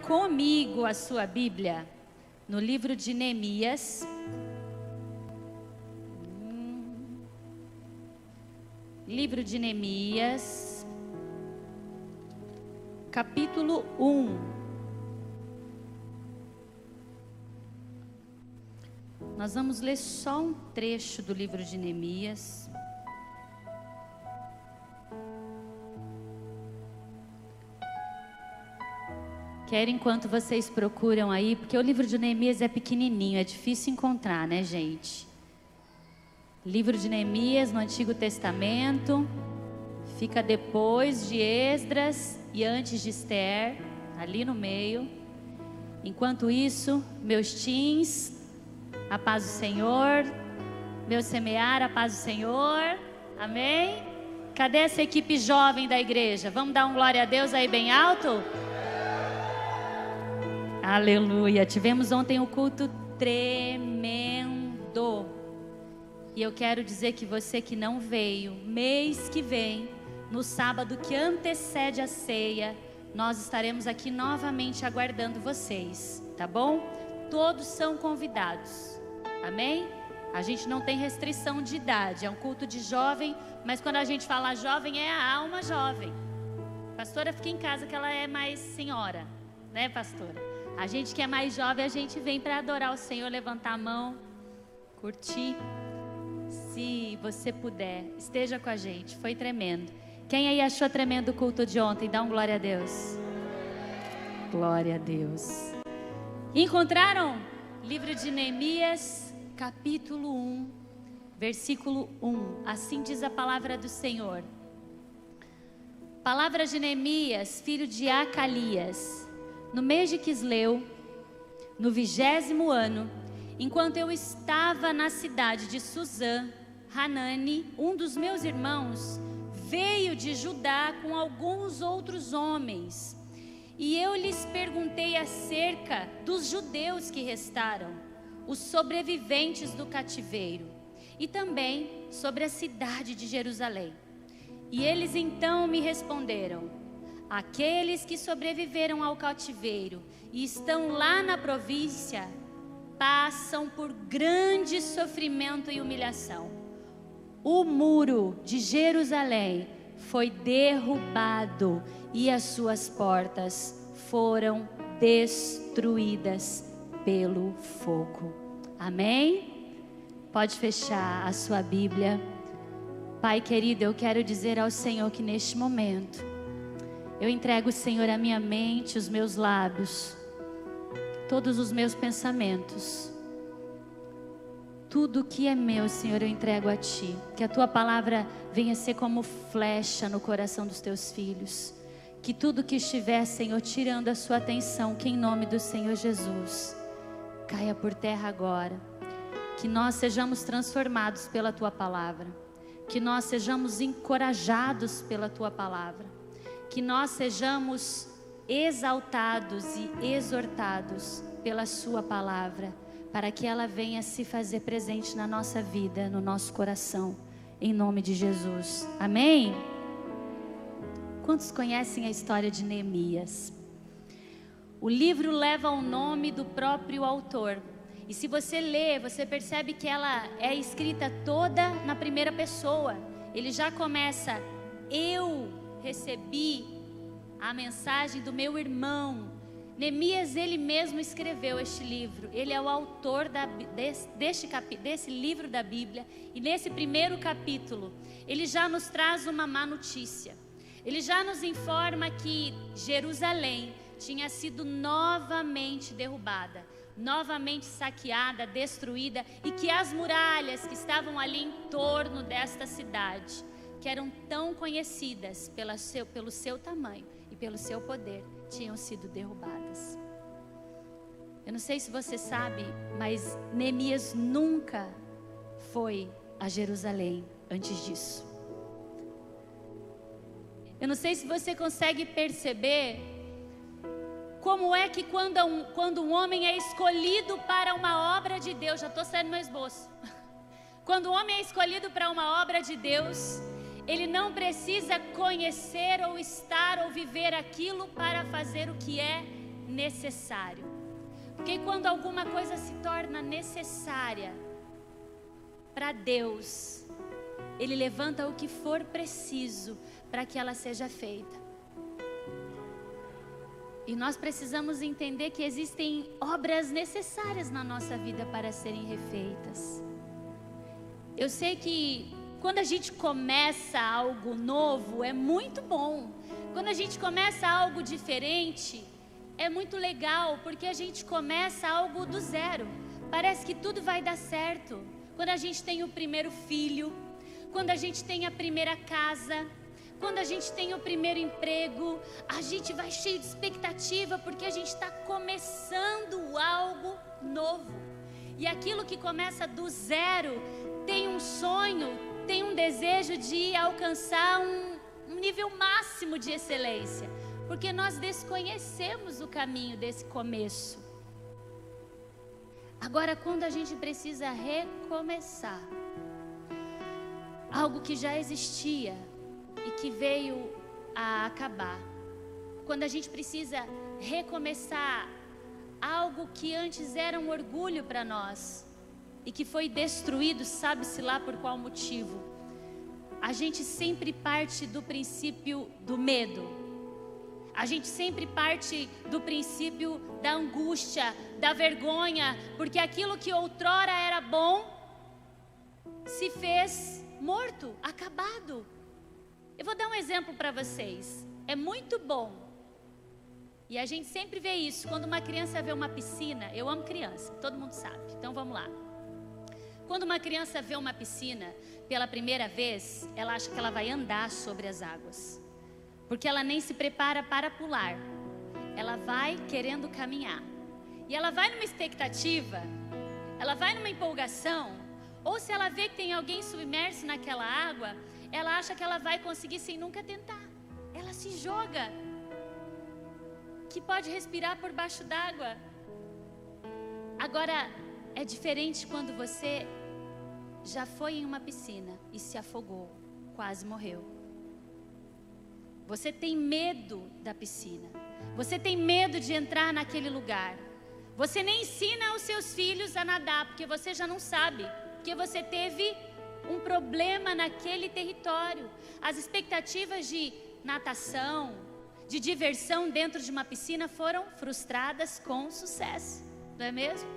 comigo a sua Bíblia no livro de Neemias. Livro de Neemias, capítulo 1. Nós vamos ler só um trecho do livro de Neemias. Quero, enquanto vocês procuram aí, porque o livro de Neemias é pequenininho, é difícil encontrar, né, gente? Livro de Neemias no Antigo Testamento, fica depois de Esdras e antes de Esther, ali no meio. Enquanto isso, meus teens, a paz do Senhor, meu semear, a paz do Senhor, amém? Cadê essa equipe jovem da igreja? Vamos dar um glória a Deus aí bem alto? Aleluia, tivemos ontem um culto tremendo. E eu quero dizer que você que não veio, mês que vem, no sábado que antecede a ceia, nós estaremos aqui novamente aguardando vocês, tá bom? Todos são convidados, amém? A gente não tem restrição de idade, é um culto de jovem, mas quando a gente fala jovem, é a alma jovem. Pastora, fica em casa que ela é mais senhora, né, pastora? A gente que é mais jovem, a gente vem para adorar o Senhor, levantar a mão, curtir. Se você puder, esteja com a gente, foi tremendo. Quem aí achou tremendo o culto de ontem? Dá um glória a Deus. Glória a Deus. Encontraram? Livro de Neemias, capítulo 1, versículo 1. Assim diz a palavra do Senhor. Palavra de Neemias, filho de Acalias. No mês de Quisleu, no 20º ano, enquanto eu estava na cidade de Suzã, Hanani, um dos meus irmãos, veio de Judá com alguns outros homens. E eu lhes perguntei acerca dos judeus que restaram, os sobreviventes do cativeiro, e também sobre a cidade de Jerusalém. E eles então me responderam: aqueles que sobreviveram ao cativeiro e estão lá na província passam por grande sofrimento e humilhação. O muro de Jerusalém foi derrubado e as suas portas foram destruídas pelo fogo. Amém? Pode fechar a sua Bíblia. Pai querido, eu quero dizer ao Senhor que neste momento eu entrego, Senhor, a minha mente, os meus lábios, todos os meus pensamentos, tudo que é meu, Senhor, eu entrego a Ti. Que a Tua palavra venha ser como flecha no coração dos Teus filhos. Que tudo que estiver, Senhor, tirando a sua atenção, que em nome do Senhor Jesus, caia por terra agora. Que nós sejamos transformados pela Tua palavra. Que nós sejamos encorajados pela Tua palavra. Que nós sejamos exaltados e exortados pela sua palavra, para que ela venha se fazer presente na nossa vida, no nosso coração, em nome de Jesus. Amém? Quantos conhecem a história de Neemias? O livro leva o nome do próprio autor. E se você lê, você percebe que ela é escrita toda na primeira pessoa. Ele já começa: eu recebi a mensagem do meu irmão. Neemias, ele mesmo escreveu este livro. Ele é o autor desse livro da Bíblia. E nesse primeiro capítulo, ele já nos traz uma má notícia. Ele já nos informa que Jerusalém tinha sido novamente derrubada, novamente saqueada, destruída, e que as muralhas que estavam ali em torno desta cidade, que eram tão conhecidas pelo seu tamanho e pelo seu poder, tinham sido derrubadas. Eu não sei se você sabe, mas Neemias nunca foi a Jerusalém antes disso. Eu não sei se você consegue perceber como é que quando um homem é escolhido para uma obra de Deus, já estou saindo no meu esboço. Quando o homem é escolhido para uma obra de Deus, ele não precisa conhecer ou estar ou viver aquilo para fazer o que é necessário. Porque quando alguma coisa se torna necessária para Deus, Ele levanta o que for preciso para que ela seja feita. E nós precisamos entender que existem obras necessárias na nossa vida para serem refeitas. Eu sei que quando a gente começa algo novo é muito bom. Quando a gente começa algo diferente é muito legal, porque a gente começa algo do zero. Parece que tudo vai dar certo. Quando a gente tem o primeiro filho, quando a gente tem a primeira casa, quando a gente tem o primeiro emprego, a gente vai cheio de expectativa, porque a gente está começando algo novo. E aquilo que começa do zero tem um sonho, tem um desejo de alcançar um nível máximo de excelência, porque nós desconhecemos o caminho desse começo. Agora, quando a gente precisa recomeçar algo que já existia e que veio a acabar, quando a gente precisa recomeçar algo que antes era um orgulho para nós e que foi destruído, sabe-se lá por qual motivo, a gente sempre parte do princípio do medo. A gente sempre parte do princípio da angústia, da vergonha, porque aquilo que outrora era bom se fez morto, acabado. Eu vou dar um exemplo para vocês. É muito bom, e a gente sempre vê isso quando uma criança vê uma piscina. Eu amo criança, todo mundo sabe, então vamos lá. Quando uma criança vê uma piscina pela primeira vez, ela acha que ela vai andar sobre as águas, porque ela nem se prepara para pular. Ela vai querendo caminhar, e ela vai numa expectativa, ela vai numa empolgação, ou se ela vê que tem alguém submerso naquela água, ela acha que ela vai conseguir sem nunca tentar. Ela se joga, que pode respirar por baixo d'água. Agora, é diferente quando você já foi em uma piscina e se afogou, quase morreu. Você tem medo da piscina, você tem medo de entrar naquele lugar. Você nem ensina os seus filhos a nadar, porque você já não sabe, porque você teve um problema naquele território. As expectativas de natação, de diversão dentro de uma piscina foram frustradas com sucesso, não é mesmo?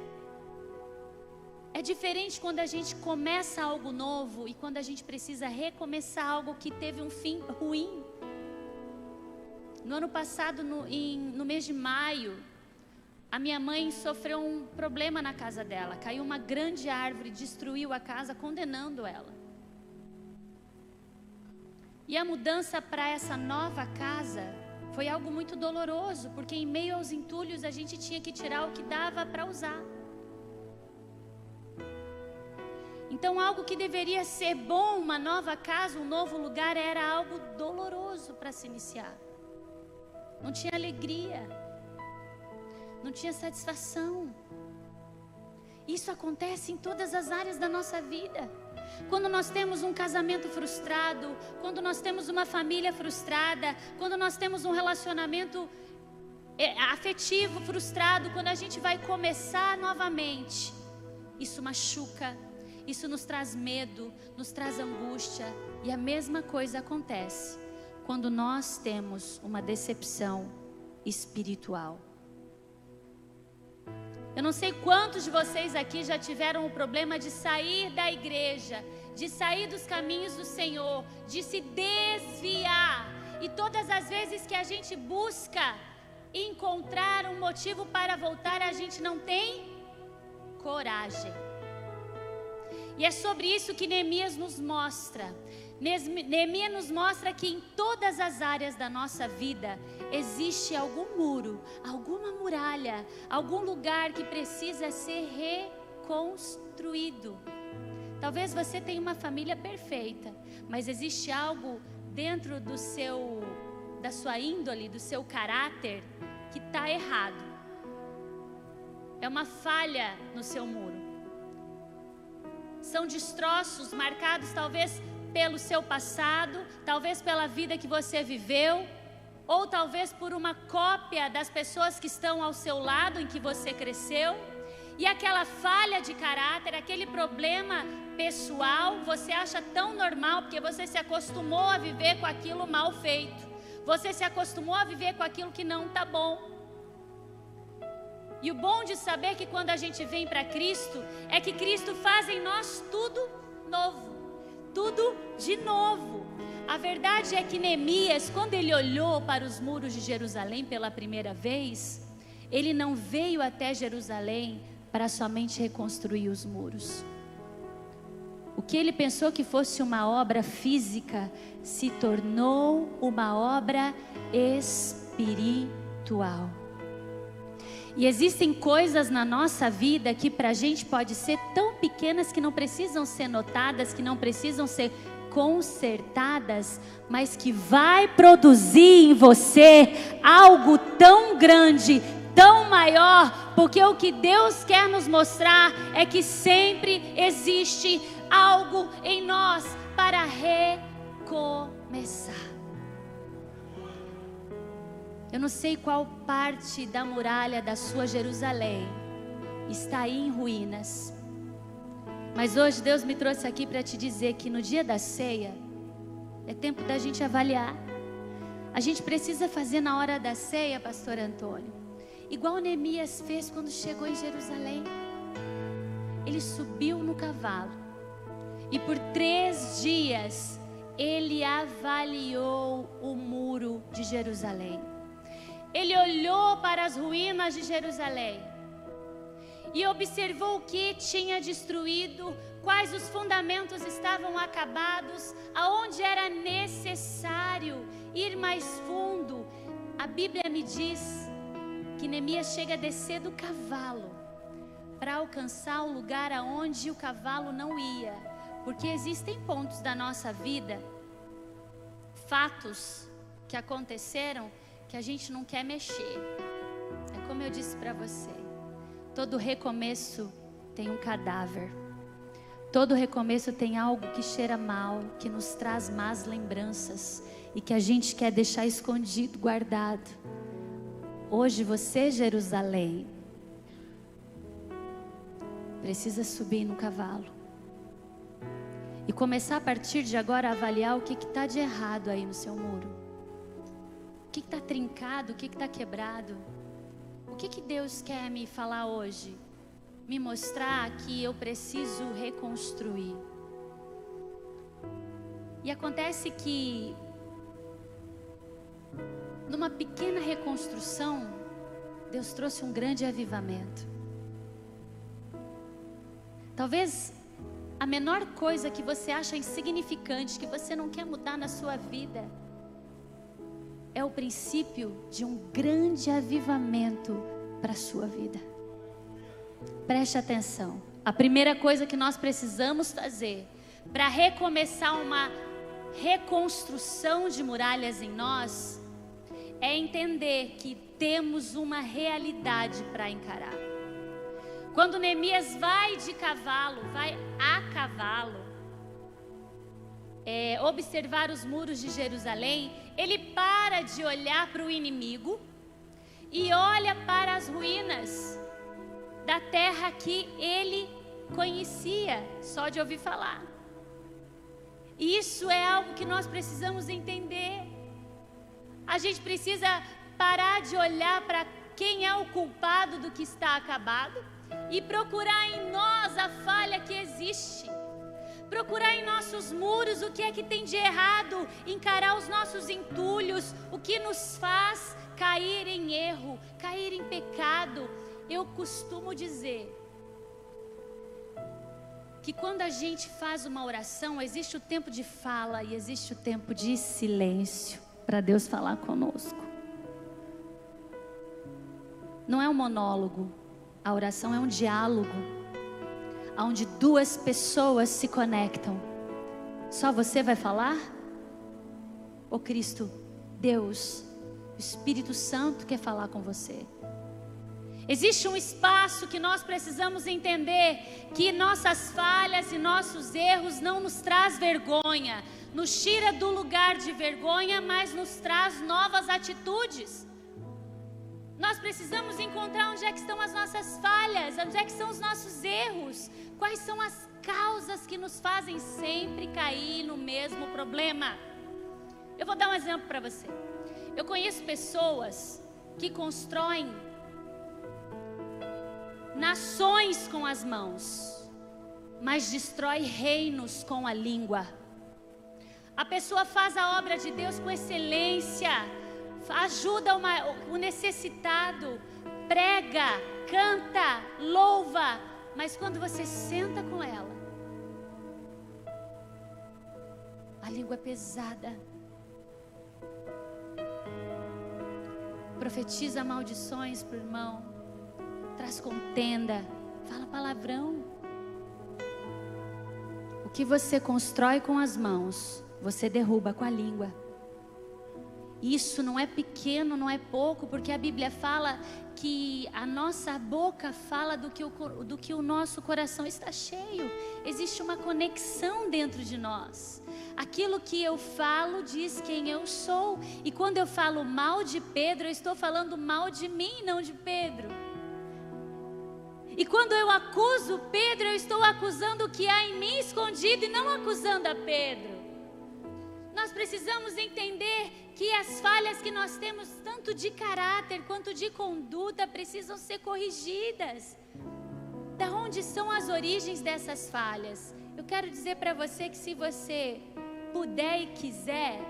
É diferente quando a gente começa algo novo e quando a gente precisa recomeçar algo que teve um fim ruim. No ano passado, no mês de maio, a minha mãe sofreu um problema na casa dela. Caiu uma grande árvore, destruiu a casa, condenando ela. E a mudança para essa nova casa foi algo muito doloroso, porque em meio aos entulhos a gente tinha que tirar o que dava para usar. Então, algo que deveria ser bom, uma nova casa, um novo lugar, era algo doloroso para se iniciar. Não tinha alegria, não tinha satisfação. Isso acontece em todas as áreas da nossa vida. Quando nós temos um casamento frustrado, quando nós temos uma família frustrada, quando nós temos um relacionamento afetivo frustrado, quando a gente vai começar novamente, isso machuca, isso nos traz medo, nos traz angústia. E a mesma coisa acontece quando nós temos uma decepção espiritual. Eu não sei quantos de vocês aqui já tiveram o problema de sair da igreja, de sair dos caminhos do Senhor, de se desviar. E todas as vezes que a gente busca encontrar um motivo para voltar, a gente não tem coragem. E é sobre isso que Neemias nos mostra. Neemias nos mostra que em todas as áreas da nossa vida existe algum muro, alguma muralha, algum lugar que precisa ser reconstruído. Talvez você tenha uma família perfeita, mas existe algo dentro da sua índole, do seu caráter, que está errado. É uma falha no seu muro. São destroços marcados talvez pelo seu passado, talvez pela vida que você viveu, ou talvez por uma cópia das pessoas que estão ao seu lado, em que você cresceu, e aquela falha de caráter, aquele problema pessoal, você acha tão normal, porque você se acostumou a viver com aquilo mal feito, você se acostumou a viver com aquilo que não está bom. E o bom de saber que quando a gente vem para Cristo, é que Cristo faz em nós tudo novo, tudo de novo. A verdade é que Neemias, quando ele olhou para os muros de Jerusalém pela primeira vez, ele não veio até Jerusalém para somente reconstruir os muros. O que ele pensou que fosse uma obra física, se tornou uma obra espiritual. E existem coisas na nossa vida que para a gente pode ser tão pequenas que não precisam ser notadas, que não precisam ser consertadas, mas que vai produzir em você algo tão grande, tão maior, porque o que Deus quer nos mostrar é que sempre existe algo em nós para recomeçar. Eu não sei qual parte da muralha da sua Jerusalém está aí em ruínas, mas hoje Deus me trouxe aqui para te dizer que no dia da ceia é tempo da gente avaliar. A gente precisa fazer na hora da ceia, pastor Antônio, igual Neemias fez quando chegou em Jerusalém. Ele subiu no cavalo e por 3 dias ele avaliou o muro de Jerusalém. Ele olhou para as ruínas de Jerusalém e observou o que tinha destruído, quais os fundamentos estavam acabados, aonde era necessário ir mais fundo. A Bíblia me diz que Neemias chega a descer do cavalo para alcançar o lugar aonde o cavalo não ia, porque existem pontos da nossa vida, fatos que aconteceram, que a gente não quer mexer. É como eu disse para você, todo recomeço tem um cadáver, todo recomeço tem algo que cheira mal, que nos traz más lembranças e que a gente quer deixar escondido, guardado. Hoje você, Jerusalém, precisa subir no cavalo e começar a partir de agora a avaliar o que está de errado aí no seu muro. O que está trincado, o que está quebrado? O que Deus quer me falar hoje? Me mostrar que eu preciso reconstruir. E acontece que numa pequena reconstrução, Deus trouxe um grande avivamento. Talvez a menor coisa que você acha insignificante, que você não quer mudar na sua vida, é o princípio de um grande avivamento para a sua vida. Preste atenção. A primeira coisa que nós precisamos fazer para recomeçar uma reconstrução de muralhas em nós é entender que temos uma realidade para encarar. Quando Neemias vai de cavalo, vai a cavalo, observar os muros de Jerusalém, ele para de olhar para o inimigo e olha para as ruínas da terra que ele conhecia só de ouvir falar. E isso é algo que nós precisamos entender. A gente precisa parar de olhar para quem é o culpado do que está acabado e procurar em nós a falha que existe. Procurar em nossos muros o que é que tem de errado, encarar os nossos entulhos, o que nos faz cair em erro, cair em pecado. Eu costumo dizer que quando a gente faz uma oração, existe o tempo de fala e existe o tempo de silêncio para Deus falar conosco. Não é um monólogo, a oração é um diálogo, onde 2 pessoas se conectam. Só você vai falar? Ou Cristo, Deus, o Espírito Santo quer falar com você? Existe um espaço que nós precisamos entender que nossas falhas e nossos erros não nos traz vergonha, nos tira do lugar de vergonha, mas nos traz novas atitudes. Nós precisamos encontrar onde é que estão as nossas falhas, onde é que estão os nossos erros, quais são as causas que nos fazem sempre cair no mesmo problema. Eu vou dar um exemplo para você. Eu conheço pessoas que constroem nações com as mãos, mas destrói reinos com a língua. A pessoa faz a obra de Deus com excelência, ajuda o necessitado, prega, canta, louva, mas quando você senta com ela, a língua é pesada, profetiza maldições para o irmão, traz contenda, fala palavrão. O que você constrói com as mãos, você derruba com a língua. Isso não é pequeno, não é pouco, porque a Bíblia fala que a nossa boca fala do que o nosso coração está cheio. Existe uma conexão dentro de nós. Aquilo que eu falo diz quem eu sou. E quando eu falo mal de Pedro, eu estou falando mal de mim, não de Pedro. E quando eu acuso Pedro, eu estou acusando o que há em mim escondido e não acusando a Pedro. Nós precisamos entender que as falhas que nós temos, tanto de caráter quanto de conduta, precisam ser corrigidas. Da onde são as origens dessas falhas? Eu quero dizer para você que se você puder e quiser,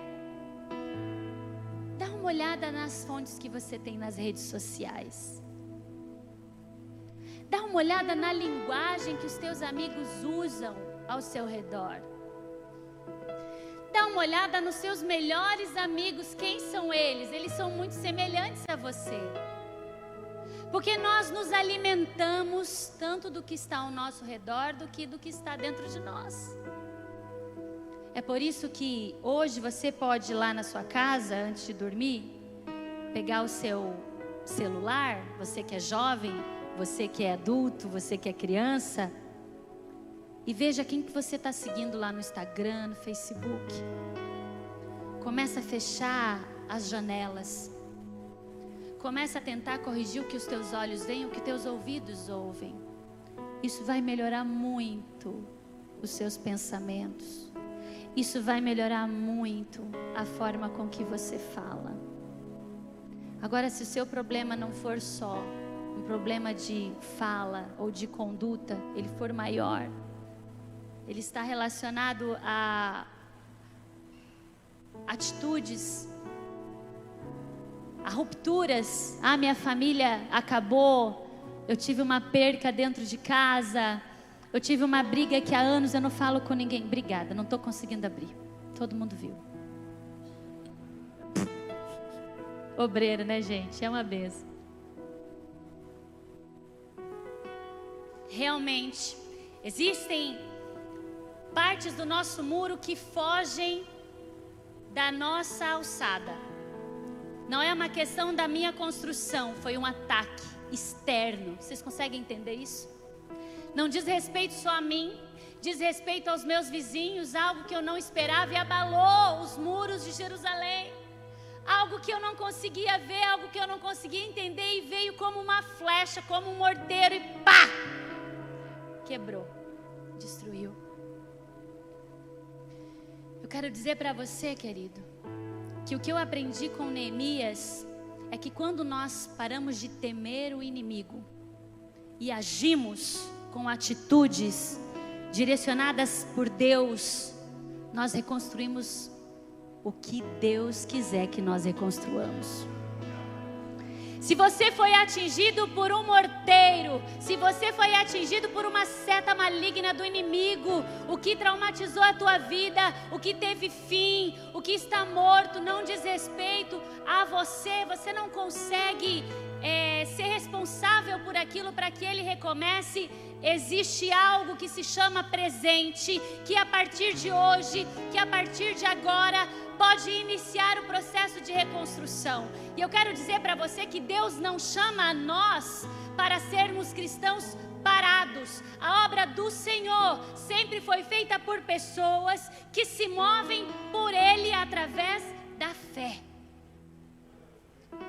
dá uma olhada nas fontes que você tem nas redes sociais. Dá uma olhada na linguagem que os teus amigos usam ao seu redor. Dá uma olhada nos seus melhores amigos, quem são eles? Eles são muito semelhantes a você. Porque nós nos alimentamos tanto do que está ao nosso redor do que está dentro de nós. É por isso que hoje você pode ir lá na sua casa, antes de dormir, pegar o seu celular, você que é jovem, você que é adulto, você que é criança, e veja quem que você está seguindo lá no Instagram, no Facebook. Começa a fechar as janelas. Começa a tentar corrigir o que os teus olhos veem, o que teus ouvidos ouvem. Isso vai melhorar muito os seus pensamentos. Isso vai melhorar muito a forma com que você fala. Agora, se o seu problema não for só um problema de fala ou de conduta, ele for maior, ele está relacionado a atitudes, a rupturas. Ah, minha família acabou, eu tive uma perca dentro de casa, eu tive uma briga que há anos eu não falo com ninguém. Obrigada, não estou conseguindo abrir. Todo mundo viu. Obreiro, né, gente? É uma benção. Realmente, existem partes do nosso muro que fogem da nossa alçada. Não é uma questão da minha construção, foi um ataque externo. Vocês conseguem entender isso? Não diz respeito só a mim, diz respeito aos meus vizinhos, algo que eu não esperava e abalou os muros de Jerusalém. Algo que eu não conseguia ver, algo que eu não conseguia entender, e veio como uma flecha, como um morteiro e pá! Quebrou, destruiu. Eu quero dizer para você, querido, que o que eu aprendi com Neemias é que quando nós paramos de temer o inimigo e agimos com atitudes direcionadas por Deus, nós reconstruímos o que Deus quiser que nós reconstruamos. Se você foi atingido por um morteiro, se você foi atingido por uma seta maligna do inimigo, o que traumatizou a tua vida, o que teve fim, o que está morto, não diz respeito a você. Você não consegue ser responsável por aquilo para que ele recomece. Existe algo que se chama presente, que a partir de hoje, que a partir de agora, pode iniciar o processo de reconstrução. E eu quero dizer para você que Deus não chama a nós para sermos cristãos parados. A obra do Senhor sempre foi feita por pessoas que se movem por Ele através da fé.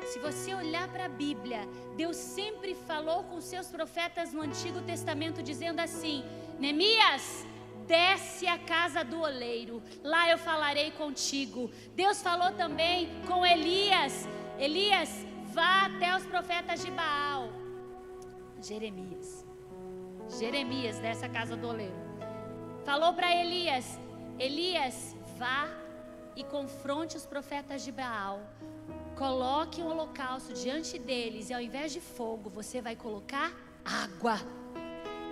Se você olhar para a Bíblia, Deus sempre falou com seus profetas no Antigo Testamento, dizendo assim: Neemias, desce à casa do oleiro, lá eu falarei contigo. Deus falou também com Elias: Elias, vá até os profetas de Baal. Jeremias, dessa casa do oleiro, falou para Elias: Elias, vá e confronte os profetas de Baal. Coloque um holocausto diante deles, e ao invés de fogo, você vai colocar água.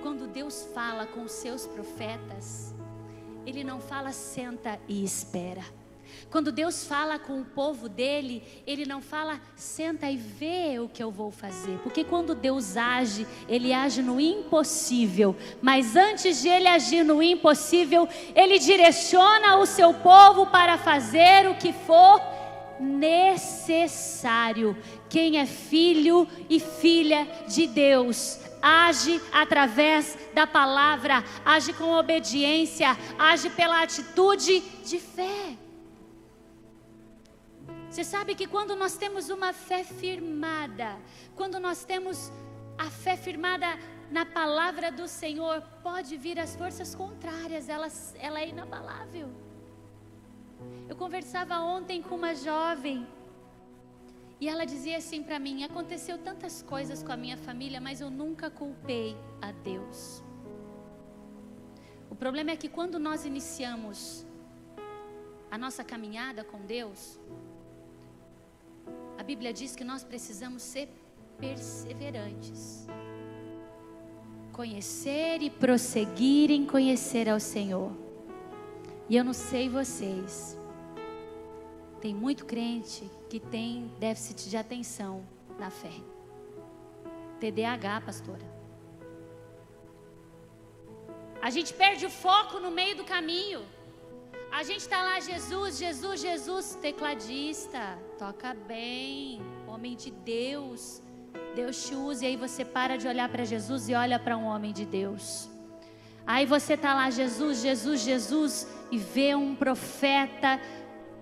Quando Deus fala com os seus profetas, Ele não fala senta e espera. Quando Deus fala com o povo dele, Ele não fala senta e vê o que eu vou fazer. Porque quando Deus age, Ele age no impossível. Mas antes de Ele agir no impossível, Ele direciona o seu povo para fazer o que for necessário. Quem é filho e filha de Deus age através da palavra, age com obediência, age pela atitude de fé. Você sabe que quando nós temos uma fé firmada, quando nós temos a fé firmada na palavra do Senhor, pode vir as forças contrárias, ela é inabalável. Eu conversava ontem com uma jovem e ela dizia assim para mim: aconteceu tantas coisas com a minha família, mas eu nunca culpei a Deus. O problema é que quando nós iniciamos a nossa caminhada com Deus, a Bíblia diz que nós precisamos ser perseverantes, conhecer e prosseguir em conhecer ao Senhor. E eu não sei vocês, tem muito crente que tem déficit de atenção na fé. TDAH, pastora. A gente perde o foco no meio do caminho. A gente está lá, Jesus, Jesus, Jesus, tecladista, toca bem, homem de Deus, Deus te usa. E aí você para de olhar para Jesus e olha para um homem de Deus. Aí você está lá, Jesus, Jesus, Jesus, e vê um profeta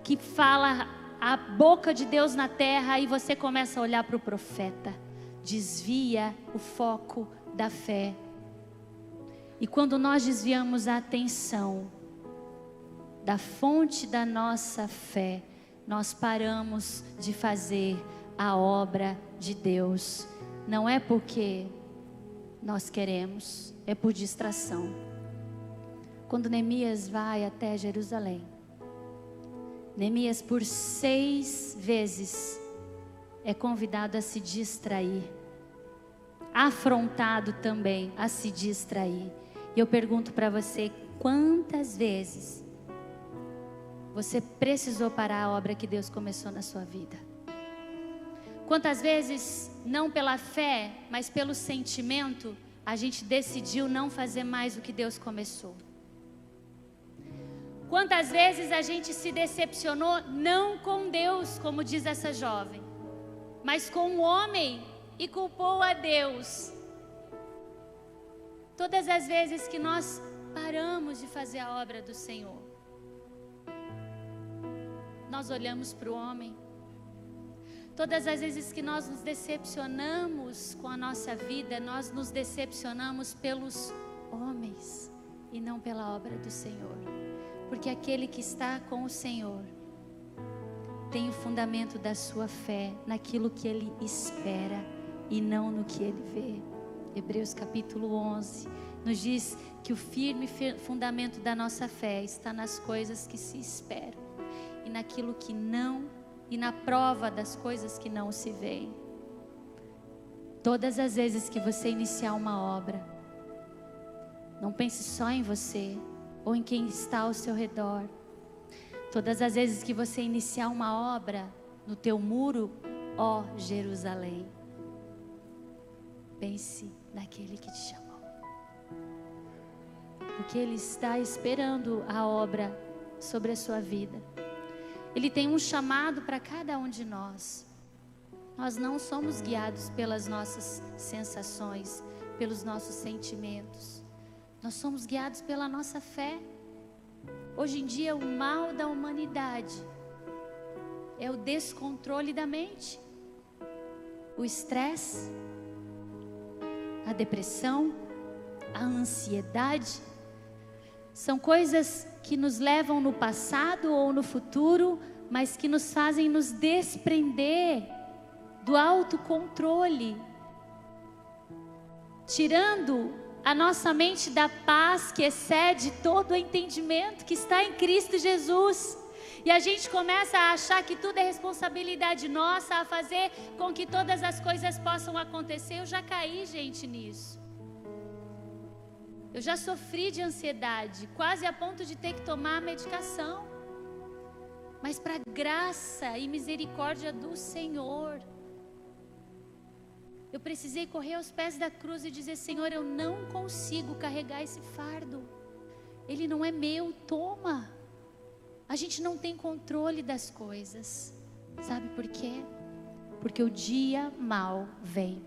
que fala a boca de Deus na terra. Aí você começa a olhar para o profeta, desvia o foco da fé. E quando nós desviamos a atenção da fonte da nossa fé, nós paramos de fazer a obra de Deus. Não é porque nós queremos, é por distração. Quando Neemias vai até Jerusalém, Neemias por 6 vezes é convidado a se distrair, afrontado também a se distrair. E eu pergunto para você, quantas vezes você precisou parar a obra que Deus começou na sua vida? Quantas vezes, não pela fé, mas pelo sentimento, a gente decidiu não fazer mais o que Deus começou? Quantas vezes a gente se decepcionou, não com Deus, como diz essa jovem, mas com o homem, e culpou a Deus? Todas as vezes que nós paramos de fazer a obra do Senhor, nós olhamos para o homem. Todas as vezes que nós nos decepcionamos com a nossa vida, nós nos decepcionamos pelos homens e não pela obra do Senhor. Porque aquele que está com o Senhor tem o fundamento da sua fé naquilo que ele espera e não no que ele vê. Hebreus capítulo 11 nos diz que o firme fundamento da nossa fé está nas coisas que se esperam e naquilo que não, e na prova das coisas que não se veem. Todas as vezes que você iniciar uma obra, não pense só em você ou em quem está ao seu redor. Todas as vezes que você iniciar uma obra no teu muro, ó Jerusalém, pense naquele que te chamou, porque Ele está esperando a obra sobre a sua vida. Ele tem um chamado para cada um de nós. Nós não somos guiados pelas nossas sensações, pelos nossos sentimentos. Nós somos guiados pela nossa fé. Hoje em dia, o mal da humanidade é o descontrole da mente, o estresse, a depressão, a ansiedade. São coisas que nos levam no passado ou no futuro, mas que nos fazem nos desprender do autocontrole, tirando a nossa mente da paz que excede todo o entendimento que está em Cristo Jesus. E a gente começa a achar que tudo é responsabilidade nossa, a fazer com que todas as coisas possam acontecer. Eu já caí, gente, nisso. Eu já sofri de ansiedade, quase a ponto de ter que tomar a medicação. Mas para graça e misericórdia do Senhor, eu precisei correr aos pés da cruz e dizer: Senhor, eu não consigo carregar esse fardo. Ele não é meu, toma. A gente não tem controle das coisas. Sabe por quê? Porque o dia mau vem.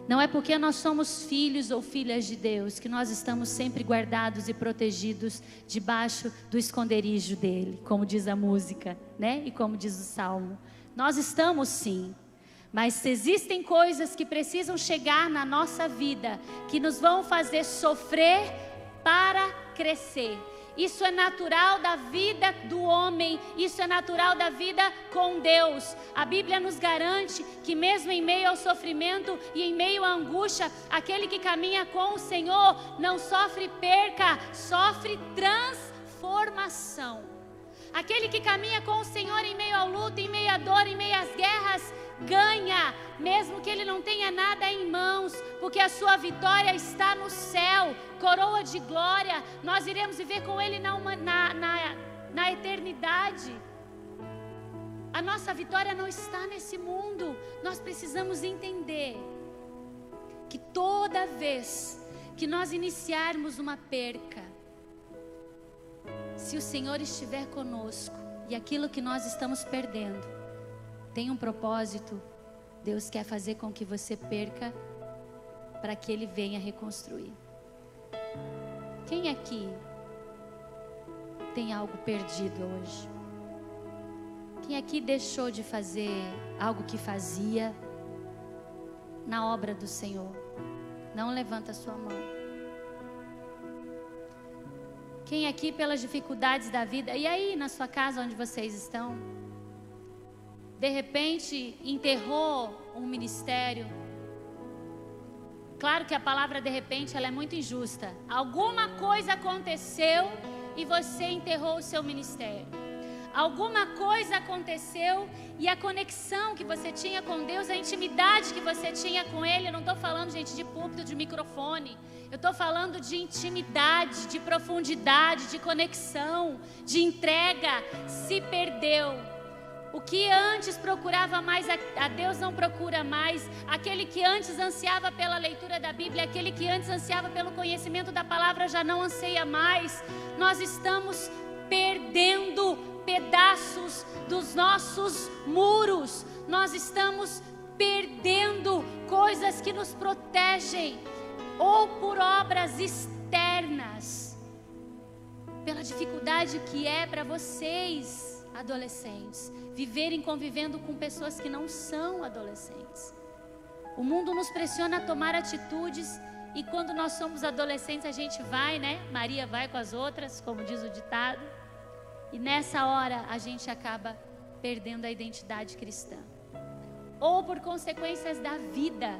Não é porque nós somos filhos ou filhas de Deus que nós estamos sempre guardados e protegidos debaixo do esconderijo dele, como diz a música, né? E como diz o Salmo. Nós estamos sim. Mas existem coisas que precisam chegar na nossa vida, que nos vão fazer sofrer para crescer. Isso é natural da vida do homem, isso é natural da vida com Deus. A Bíblia nos garante que mesmo em meio ao sofrimento e em meio à angústia, aquele que caminha com o Senhor não sofre perca, sofre transformação. Aquele que caminha com o Senhor em meio ao luto, em meio à dor, em meio às guerras, ganha, mesmo que ele não tenha nada em mãos, porque a sua vitória está no céu, coroa de glória. Nós iremos viver com ele na eternidade. A nossa vitória não está nesse mundo. Nós precisamos entender que toda vez que nós iniciarmos uma perca, se o Senhor estiver conosco e aquilo que nós estamos perdendo tem um propósito, Deus quer fazer com que você perca para que Ele venha reconstruir. Quem aqui tem algo perdido hoje? Quem aqui deixou de fazer algo que fazia na obra do Senhor? Não levanta a sua mão. Quem aqui pelas dificuldades da vida, e aí na sua casa onde vocês estão, de repente enterrou um ministério? Claro que a palavra de repente ela é muito injusta. Alguma coisa aconteceu e você enterrou o seu ministério. Alguma coisa aconteceu e a conexão que você tinha com Deus, a intimidade que você tinha com Ele, eu não estou falando, gente, de púlpito, de microfone. Eu estou falando de intimidade, de profundidade, de conexão, de entrega, se perdeu. O que antes procurava mais a Deus não procura mais. Aquele que antes ansiava pela leitura da Bíblia, aquele que antes ansiava pelo conhecimento da palavra já não anseia mais. Nós estamos perdendo pedaços dos nossos muros. Nós estamos perdendo coisas que nos protegem, ou por obras externas, pela dificuldade que é para vocês, adolescentes, viverem convivendo com pessoas que não são adolescentes. O mundo nos pressiona a tomar atitudes, e quando nós somos adolescentes a gente vai, né? Maria vai com as outras, como diz o ditado, e nessa hora a gente acaba perdendo a identidade cristã, ou por consequências da vida.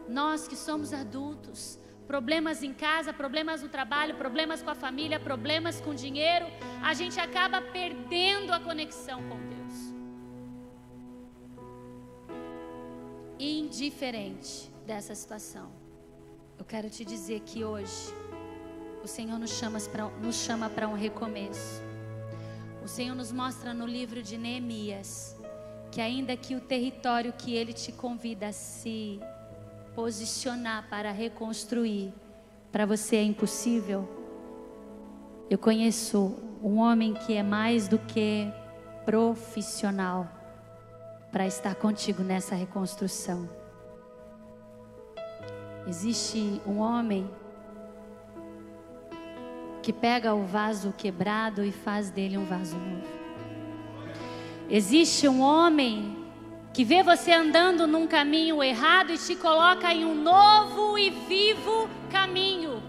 Nós que somos adultos, problemas em casa, problemas no trabalho, problemas com a família, problemas com dinheiro, a gente acaba perdendo a conexão com Deus. Indiferente dessa situação, eu quero te dizer que hoje o Senhor nos chama para um recomeço. O Senhor nos mostra no livro de Neemias que ainda que o território que Ele te convida a se posicionar para reconstruir, para você é impossível. Eu conheço um homem que é mais do que profissional para estar contigo nessa reconstrução. Existe um homem que pega o vaso quebrado e faz dele um vaso novo. Existe um homem que vê você andando num caminho errado e te coloca em um novo e vivo caminho.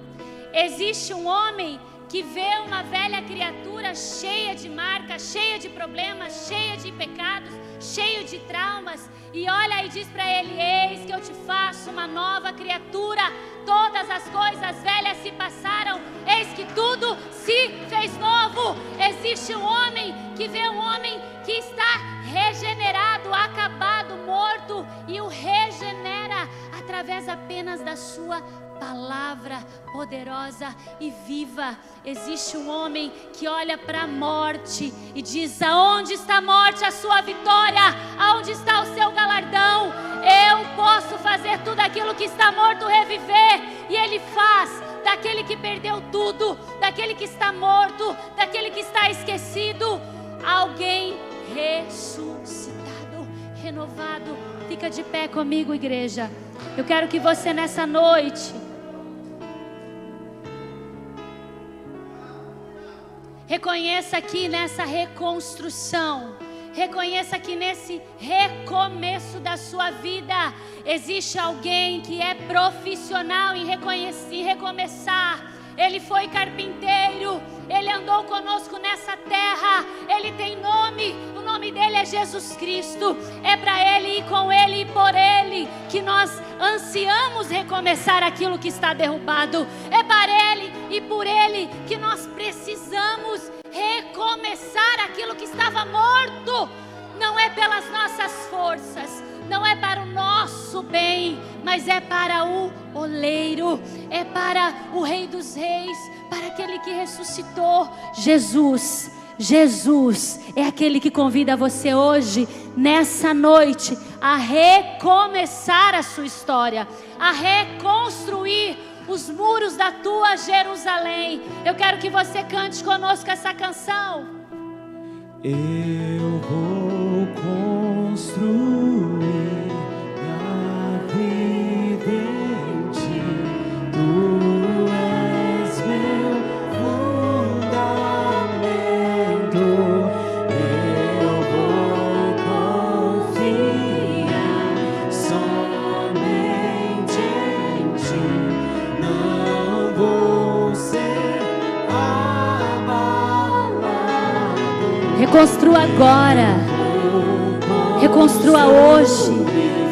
Existe um homem que vê uma velha criatura cheia de marcas, cheia de problemas, cheia de pecados, cheio de traumas, e olha e diz para ele: eis que eu te faço uma nova criatura, todas as coisas velhas se passaram, eis que tudo se fez novo. Existe um homem que vê um homem que está regenerado, acabado, morto, e o regenera através apenas da sua palavra poderosa e viva. Existe um homem que olha para a morte e diz: aonde está a morte, a sua vitória? Aonde está o seu galardão? Eu posso fazer tudo aquilo que está morto reviver. E ele faz daquele que perdeu tudo, daquele que está morto, daquele que está esquecido, alguém ressuscitado, renovado. Fica de pé comigo, igreja. Eu quero que você nessa noite reconheça aqui nessa reconstrução, reconheça que nesse recomeço da sua vida existe alguém que é profissional em recomeçar. Ele foi carpinteiro, ele andou conosco nessa terra, ele tem nome, o nome dele é Jesus Cristo. É para ele e com ele e por ele que nós ansiamos recomeçar aquilo que está derrubado. É para ele e por ele que nós precisamos recomeçar aquilo que estava morto. Não é pelas nossas forças, não é para o nosso bem, mas é para o oleiro, é para o Rei dos Reis, para aquele que ressuscitou. Jesus é aquele que convida você hoje, nessa noite, a recomeçar a sua história, a reconstruir os muros da tua Jerusalém. Eu quero que você cante conosco essa canção. Eu vou construir minha vida em ti, tu és meu fundamento. Eu vou confiar somente em ti, não vou ser abalado. Reconstrua agora, reconstrua hoje,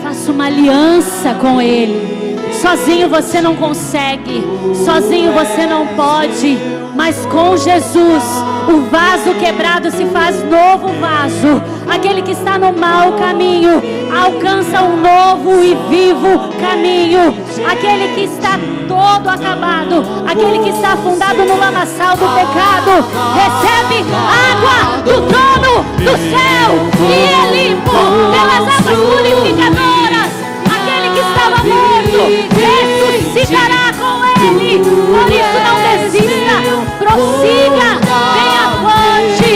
faça uma aliança com Ele. Sozinho você não consegue, sozinho você não pode, mas com Jesus o vaso quebrado se faz novo vaso. Aquele que está no mau caminho alcança um novo e vivo caminho. Aquele que está todo acabado, aquele que está afundado no lamaçal do pecado, recebe água do trono do céu e é limpo pelas águas purificadoras. Aquele que estava morto ressuscitará com ele. Por isso não desista, prossiga, venha avante.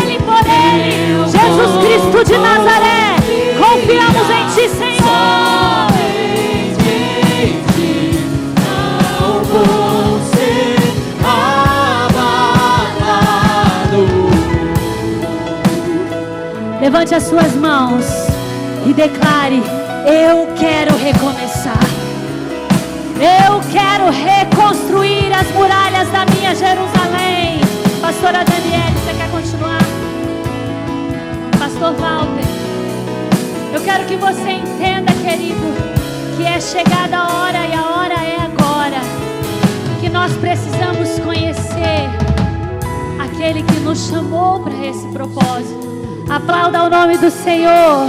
Ele por ele, Jesus Cristo de Nazaré, confiamos em ti, Senhor. Levante as suas mãos e declare: eu quero recomeçar. Eu quero reconstruir as muralhas da minha Jerusalém. Pastora Daniele, você quer continuar? Pastor Walter, eu quero que você entenda, querido, que é chegada a hora e a hora é agora, que nós precisamos conhecer aquele que nos chamou para esse propósito. Aplauda o nome do Senhor.